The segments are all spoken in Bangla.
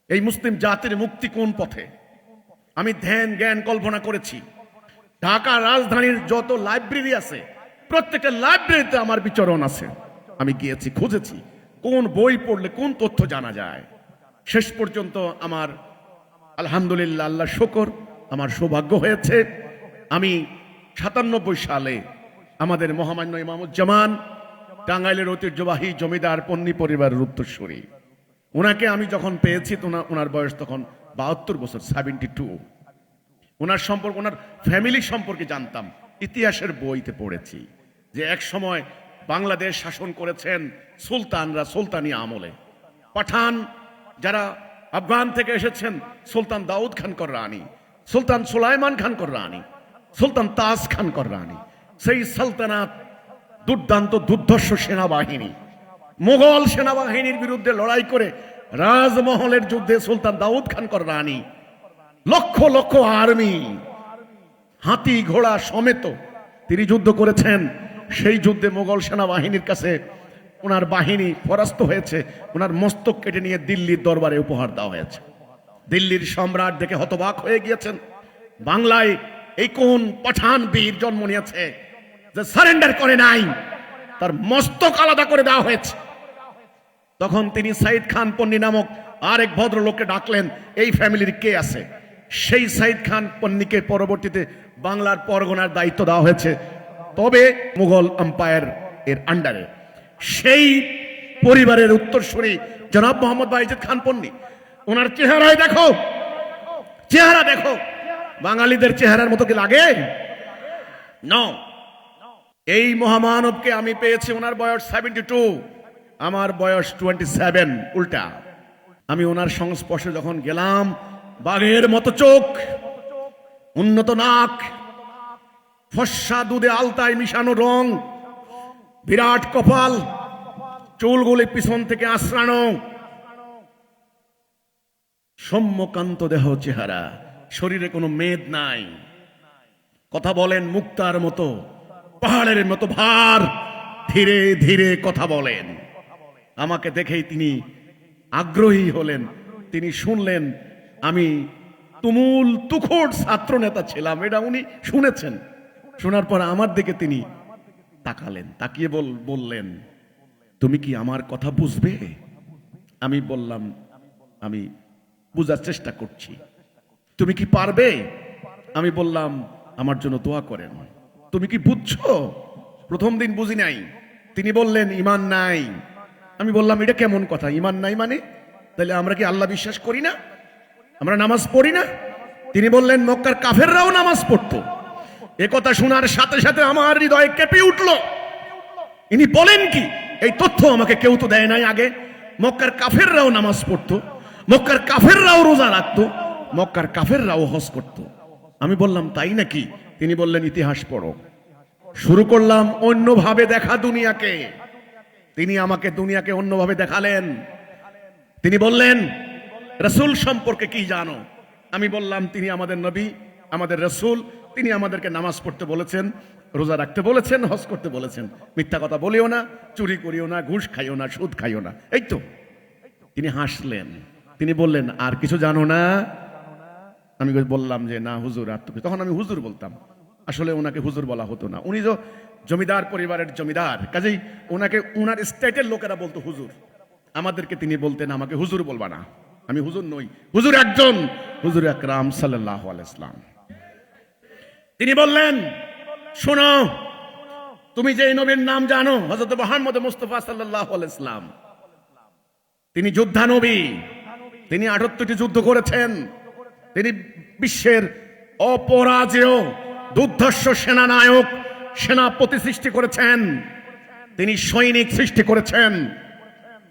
এই মুসলিম জাতির মুক্তি কোন পথে? আমি ধ্যান জ্ঞান কল্পনা করেছি। ঢাকা রাজধানীর যত লাইব্রেরি আছে প্রত্যেকটা লাইব্রেরিতে আমার বিচরণ আছে। আমি গিয়েছি, খুঁজেছি কোন বই পড়লে কোন তথ্য জানা যায়। শেষ পর্যন্ত আমার আলহামদুলিল্লাহ, আল্লাহ শুকর, আমার সৌভাগ্য হয়েছে। আমি ৯৭ সালে আমাদের মহামান্য ইমামুজ্জামান, টাঙ্গাইলের ঐতিহ্যবাহী জমিদার পন্নী পরিবারের উত্তরসূরি, ওনাকে আমি যখন পেয়েছি ওনার বয়স তখন ৭২ বছর, 72। ওনার সম্পর্কে, ওনার ফ্যামিলি সম্পর্কে জানতাম, ইতিহাসের বইতে পড়েছি যে এক সময় বাংলাদেশ শাসন করেছেন সুলতানরা, সুলতানি আমলে। পাঠান যারা আফগান থেকে এসেছেন, সুলতান দাউদ খান কররানী, সুলতান সুলাইমান খান কররানী, সুলতান তাজ খান কররানী, সেই সালতানাত দুর্দান্ত দুর্ধর্ষ সেনাবাহিনী, মুঘল সেনাবাহিনীর বিরুদ্ধে লড়াই করে রাজমহলের যুদ্ধে সুলতান দাউদ খান কররানী লক্ষ লক্ষ আর্মি, হাতি ঘোড়া সমেত তিনি যুদ্ধ করেছেন। সেই যুদ্ধে মুঘল সেনাবাহিনীর কাছে ওনার বাহিনী পরাস্ত হয়েছে। ওনার মস্তক কেটে নিয়ে দিল্লির দরবারে উপহার দেওয়া হয়েছে। দিল্লির সম্রাট দেখে হতবাক হয়ে গিয়েছেন, বাংলায় এই কোন পাঠান বীর জন্ম নিয়েছে যে সারেন্ডার করে নাই, তার মস্তক আলাদা করে দেওয়া হয়েছে। তখন তিনি সাইদ খান পন্নী নামক আরেক ভদ্রলোককে ডাকলেন, এই ফ্যামিলির কে আছে? সেই সাইদ খান পন্নীকে পরবর্তীতে বাংলার পরগনার দায়িত্ব দেওয়া হয়েছে, তবে মুঘল এম্পায়ার এর আন্ডারে। সেই পরিবারের উত্তরসূরি জনাব মোহাম্মদ বাইজিদ খান পন্নী। ওনার চেহারায় দেখো, চেহারা দেখো, বাঙালিদের চেহারার মতো কি লাগে? নো। এই মহামানবকে আমি পেয়েছি, ওনার বয়স 72, আমার বয়স 27, উল্টা। আমি ওনার সংস্পর্শে যখন গেলাম, বাঘের মতো চোখ, উন্নত নাক, ফর্সা দুধে আলতায় মিশানো রং, বিরাট কপাল, চুলগুলি পিছন থেকে আশ্রানো, সৌম্যকান্ত দেহ চেহারা, শরীরে কোনো মেদ নাই, কথা বলেন মুক্তার মতো, পাহাড়ের মতো ভার, ধীরে ধীরে কথা বলেন। আমাকে দেখেই তিনি আগ্রহী হলেন। তিনি শুনলেন আমি তুমুল তুখোড় ছাত্র নেতা ছিলাম, এটা উনি শুনেছেন। শোনার পর আমার দিকে তিনি তাকালেন, তাকিয়ে বললেন, তুমি কি আমার কথা বুঝবে? আমি বললাম, আমি বুঝার চেষ্টা করছি। তুমি কি পারবে? আমি বললাম, আমার জন্য দোয়া করেন। তুমি কি বুঝছো? প্রথম দিন বুঝি নাই। তিনি বললেন, ঈমান নাই। আমি বললাম, এটা কেমন কথা, ঈমান নাই মানে? তাহলে আমরা কি আল্লাহ বিশ্বাস করি না? আমরা নামাজ পড়ি না? তিনি বললেন, মক্কার কাফেররাও নামাজ পড়তো। এ কথা শোনার সাথে সাথে আমার হৃদয় কেঁপে উঠল। ইনি বলেন কি? এই তথ্য আমাকে কেউ তো দেয় নাই আগে। মক্কার কাফেররাও নামাজ পড়তো, মক্কার কাফেররাও রোজা রাখতো, মক্কার কাফেররাও হজ করতো। আমি বললাম, তাই নাকি? তিনি বললেন, ইতিহাস পড়ো। শুরু করলাম অন্যভাবে দেখা দুনিয়াকে। তিনি আমাকে দুনিয়াকে অন্যভাবে দেখালেন। তিনি বললেন, রাসূল সম্পর্কে কি জানো? আমি বললাম, তিনি আমাদের নবী, আমাদের রাসূল। তিনি আমাদেরকে নামাজ পড়তে বলেছেন, রোজা রাখতে বলেছেন, হজ করতে বলেছেন। মিথ্যা কথা বলিও না, চুরি করিও না, ঘুষ খাইও না, সুদ খাইও না। এই তো। তিনি হাসলেন। তিনি বললেন, আর কিছু জানো না? আমি বললাম যে না হুজুর, আর তো। তখন আমি হুজুর বলতাম। আসলে ওনাকে হুজুর বলা হতো না, উনি তো জমিদার পরিবারের জমিদার, কাজেই ওনাকে ওনার স্টেটের লোকেরা বলতো হুজুর। আমাদেরকে তিনি বলতেন, আমাকে হুজুর বলবা না, আমি হুজুর নই, হুজুর একজন, হুজুর আকরাম সাল্লাল্লাহু আলাইহি ওয়াসাল্লাম। তিনি বললেন, শোনো, তুমি যে নবীর নাম জানো, হযরত মুহাম্মদ মুস্তাফা সাল্লাল্লাহু আলাইহি ওয়াসাল্লাম, তিনি যোদ্ধা নবী। তিনি ৭৮টি যুদ্ধ করেছেন। তিনি বিশ্বের অপরাজেয় দুর্ধর্ষ সেনানায়ক, সেনাপতি সৃষ্টি করেছেন। তিনি সৈনিক সৃষ্টি করেছেন।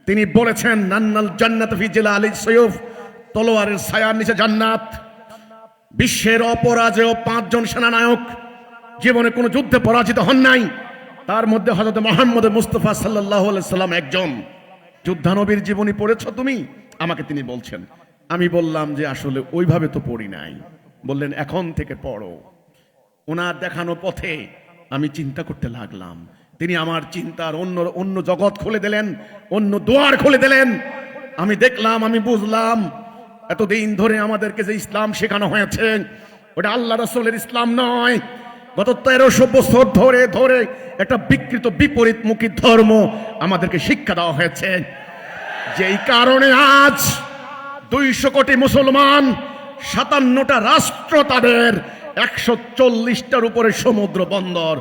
তিনি বলেছেন, নান্নাল জান্নাত ফি জিলালিস সায়ুফ, তলোয়ারের ছায়ার নিচে জান্নাত। বিশ্বের অপরাজেয় ৫ জন সেনানায়ক জীবনে কোনো যুদ্ধে পরাজিত হন নাই, তার মধ্যে হযরত মুহাম্মদ মুস্তাফা সাল্লাল্লাহু আলাইহি ওয়াসাল্লাম একজন। যোদ্ধানবীর জীবনী পড়েছো তুমি? আমাকে তিনি বলছেন। আমি বললাম যে আসলে ওইভাবে তো পড়ি নাই। বললেন, এখন থেকে পড়ো। ওনার দেখানো পথে আমি চিন্তা করতে লাগলাম। তিনি আমার চিন্তার অন্য জগৎ খুলে দিলেন, অন্য দুয়ার খুলে দিলেন। আমি দেখলাম, আমি বুঝলাম এতদিন ধরে আমাদেরকে যে ইসলাম শেখানো হয়েছে ওটা আল্লাহ রাসূলের ইসলাম নয়। গত 1300 বছর ধরে ধরে একটা বিকৃত বিপরীতমুখী ধর্ম আমাদেরকে শিক্ষা দেওয়া হয়েছে। যেই কারণে আজ 200 কোটি মুসলমান, 57টা রাষ্ট্র, তাদের 140টার উপরে সমুদ্র বন্দর,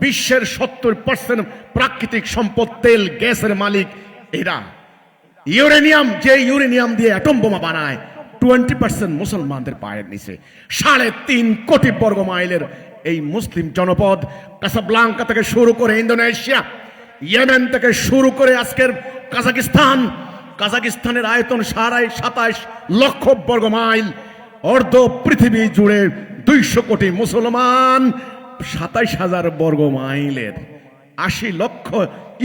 বিশ্বের 70% প্রাকৃতিক সম্পদ তেল গ্যাসের মালিক এরা। ইউরেনিয়াম, যে ইউরেনিয়াম দিয়ে অ্যাটম বোমা বানায়, 20% মুসলমানদের পায়ের নিচে। 3.5 কোটি বর্গ মাইলের এই মুসলিম জনপদ, কাসাব্লাঙ্কা থেকে শুরু করে ইন্দোনেশিয়া, ইয়েমেন থেকে শুরু করে আজকের কাজাকিস্তানের আয়তন 27 লক্ষ বর্গ মাইল। অর্ধ পৃথিবী জুড়ে 200 কোটি মুসলমান, 27,000 বর্গ মাইলের 80 লক্ষ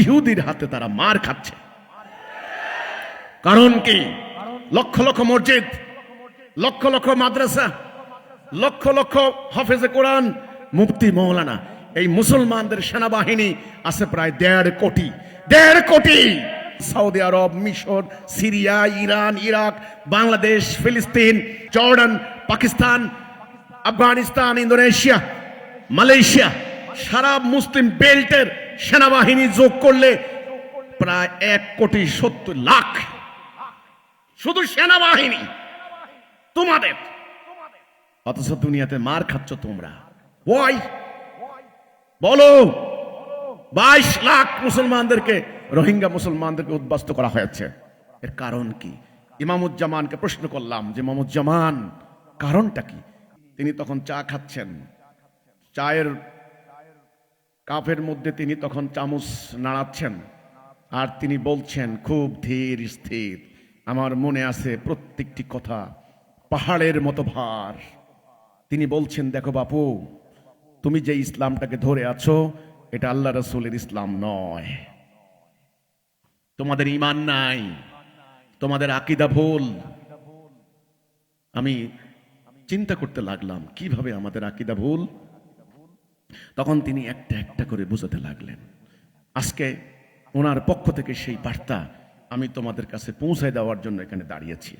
ইহুদির হাতে তারা মার খাচ্ছে। কারণ কি? লক্ষ লক্ষ মসজিদ, লক্ষ লক্ষ মাদ্রাসা, লক্ষ লক্ষ হাফেজে কোরআন, মুফতি মৌলানা। এই মুসলমানদের সেনাবাহিনী আছে প্রায় 1.5 কোটি। 1.5 কোটি। সৌদি আরব, মিশর, সিরিয়া, ইরান, ইরাক, বাংলাদেশ, ফিলিস্তিন, Jordan, Pakistan, Afghanistan, Indonesia, Malaysia, সারা মুসলিম বেল্টের সেনাবাহিনী যোগ করলে প্রায় 1,70,00,000। শুধু সেনাবাহিনী তোমাদের। অথচ দুনিয়াতে মার খাচ্ছ তোমরা। ওই বলো, 22 লাখ মুসলমানদেরকে, রোহিঙ্গা মুসলমানদেরকে উদ্বাস্ত করা হয়েছে। এর কারণ কি? ইমামুজ্জামানকে প্রশ্ন করলাম যে ইমামুজ্জামান, কারণটা কি? তিনি তখন চা খাচ্ছেন, চায়ের কাপের মধ্যে তিনি তখন চামচ নাড়াচ্ছেন, আর তিনি বলছেন খুব ধীর স্থির, আমার মনে আছে প্রত্যেকটি কথা, পাহাড়ের মতো ভার। তিনি বলছেন, দেখো বাপু, তুমি যে ইসলামটাকে ধরে আছো এটা আল্লাহ রাসূলের ইসলাম নয়। তোমাদের ঈমান নাই, তোমাদের আকীদা ভুল। আমি চিন্তা করতে লাগলাম কিভাবে আমাদের আকীদা ভুল। তখন তিনি একটা একটা করে বোঝাতে লাগলেন। আজকে ওনার পক্ষ থেকে সেই বার্তা আমি তোমাদের কাছে পৌঁছায় দেওয়ার জন্য এখানে দাঁড়িয়েছি।